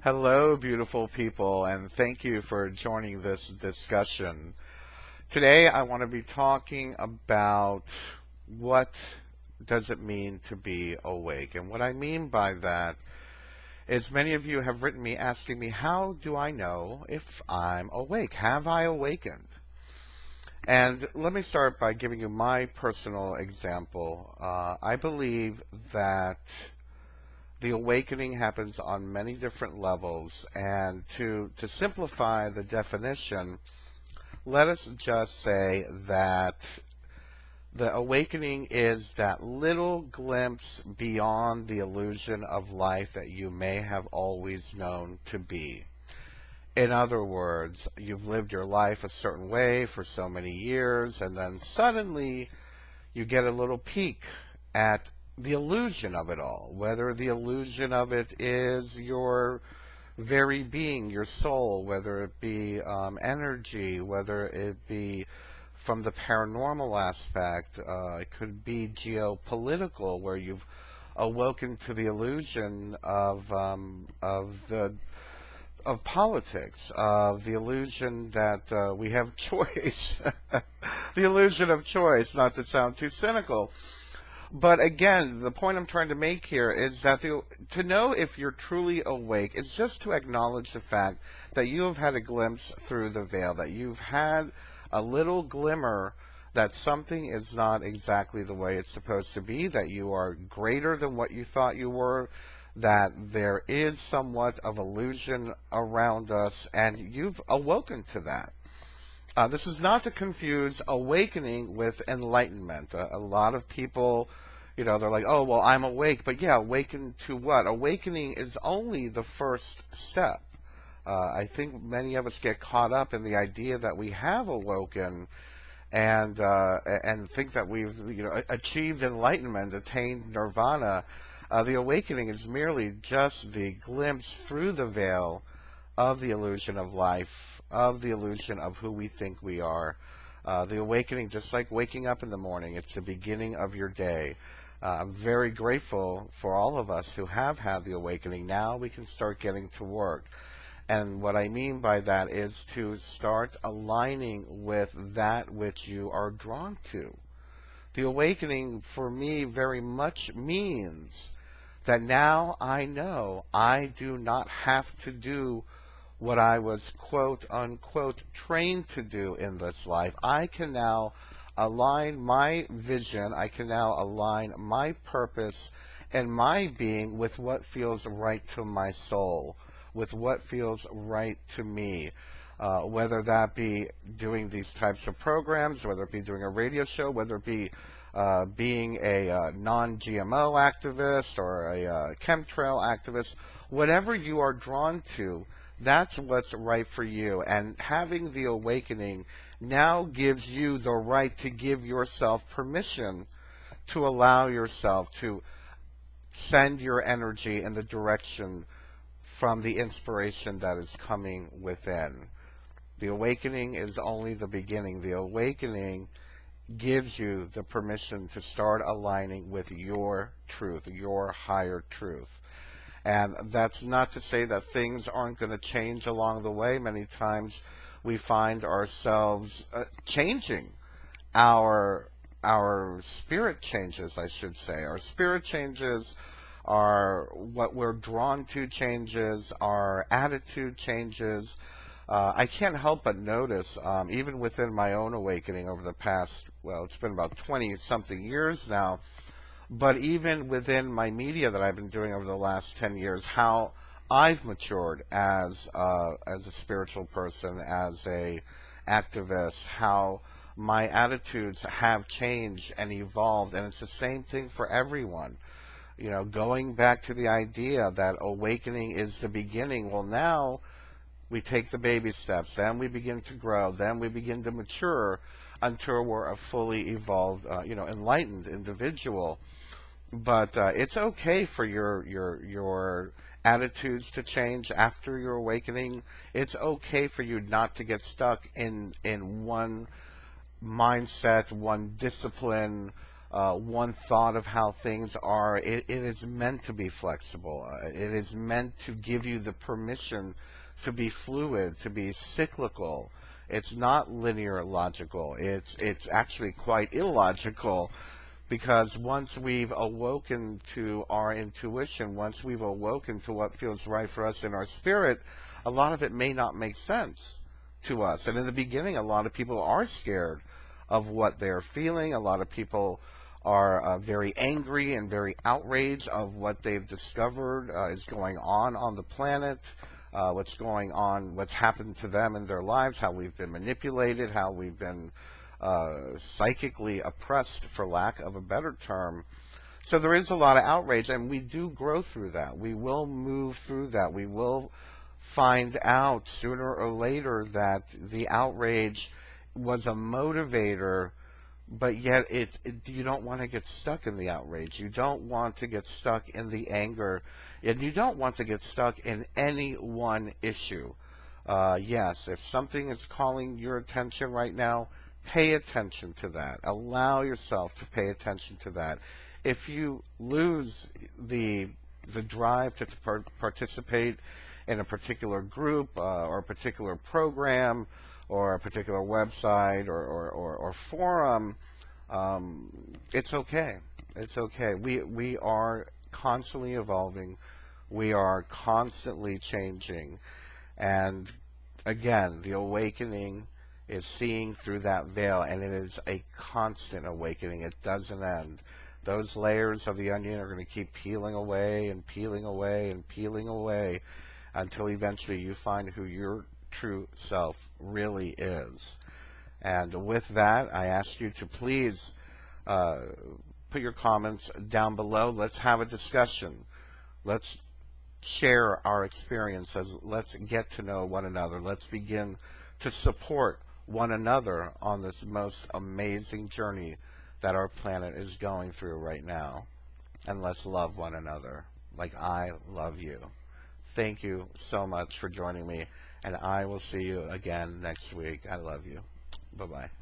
Hello, beautiful people, and thank you for joining this discussion. Today, I want to be talking about what does it mean to be awake. And what I mean by that is many of you have written me asking me, how do I know if I'm awake? Have I awakened? And let me start by giving you my personal example. I believe that the awakening happens on many different levels, and to simplify the definition, let us just say that the awakening is that little glimpse beyond the illusion of life that you may have always known to be. In other words, you've lived your life a certain way for so many years, and then suddenly you get a little peek at the illusion of it all, whether the illusion of it is your very being, your soul, whether it be energy, whether it be from the paranormal aspect, it could be geopolitical, where you've awoken to the illusion of politics, of the illusion that we have choice, the illusion of choice, not to sound too cynical. But again, the point I'm trying to make here is that to know if you're truly awake is just to acknowledge the fact that you have had a glimpse through the veil, that you've had a little glimmer that something is not exactly the way it's supposed to be, that you are greater than what you thought you were, that there is somewhat of illusion around us, and you've awoken to that. This is not to confuse awakening with enlightenment. A lot of people, they're like, oh, well, I'm awake. But yeah, awaken to what? Awakening is only the first step. I think many of us get caught up in the idea that we have awoken and think that we've achieved enlightenment, attained nirvana. The awakening is merely just the glimpse through the veil of the illusion of life, of the illusion of who we think we are. The awakening, just like waking up in the morning, it's the beginning of your day. I'm very grateful for all of us who have had the awakening. Now we can start getting to work. And what I mean by that is to start aligning with that which you are drawn to. The awakening for me very much means that now I know I do not have to do what I was quote unquote trained to do in this life. I can now align my vision, I can now align my purpose and my being with what feels right to my soul, with what feels right to me. Whether that be doing these types of programs, whether it be doing a radio show, whether it be being a non-GMO activist or a chemtrail activist, whatever you are drawn to, that's what's right for you. And having the awakening now gives you the right to give yourself permission to allow yourself to send your energy in the direction from the inspiration that is coming within. The awakening is only the beginning. The awakening gives you the permission to start aligning with your truth, your higher truth. And that's not to say that things aren't going to change along the way. Many times we find ourselves changing. Our spirit changes, I should say. Our spirit changes, our what we're drawn to changes, our attitude changes. I can't help but notice, even within my own awakening over the past, well, it's been about 20-something years now, but even within my media that I've been doing over the last 10 years, how I've matured as a spiritual person, as a activist, how my attitudes have changed and evolved, and it's the same thing for everyone. Going back to the idea that awakening is the beginning, well, now we take the baby steps, then we begin to grow, then we begin to mature until we're a fully evolved, enlightened individual. But it's okay for your attitudes to change after your awakening. It's okay for you not to get stuck in one mindset, one discipline, one thought of how things are. It is meant to be flexible. It is meant to give you the permission to be fluid, to be cyclical. It's not linear logical. It's actually quite illogical, because once we've awoken to our intuition, once we've awoken to what feels right for us in our spirit, a lot of it may not make sense to us. And in the beginning, a lot of people are scared of what they're feeling. A lot of people are very angry and very outraged of what they've discovered is going on the planet, what's going on, what's happened to them in their lives, how we've been manipulated, how we've been psychically oppressed, for lack of a better term. So there is a lot of outrage, and we do grow through that. We will move through that. We will find out sooner or later that the outrage was a motivator, but yet you don't want to get stuck in the outrage. You don't want to get stuck in the anger, and you don't want to get stuck in any one issue. Yes, if something is calling your attention right now, pay attention to that. Allow yourself to pay attention to that. If you lose the drive to participate in a particular group or a particular program or a particular website or forum, it's okay. It's okay. We are constantly evolving. We are constantly changing. And again, the awakening is seeing through that veil, and it is a constant awakening. It doesn't end. Those layers of the onion are going to keep peeling away and peeling away and peeling away until eventually you find who your true self really is. And with that, I ask you to please put your comments down below. Let's have a discussion. Let's share our experiences. Let's get to know one another. Let's begin to support one another on this most amazing journey that our planet is going through right now. And let's love one another like I love you. Thank you so much for joining me, and I will see you again next week. I love you. Bye-bye.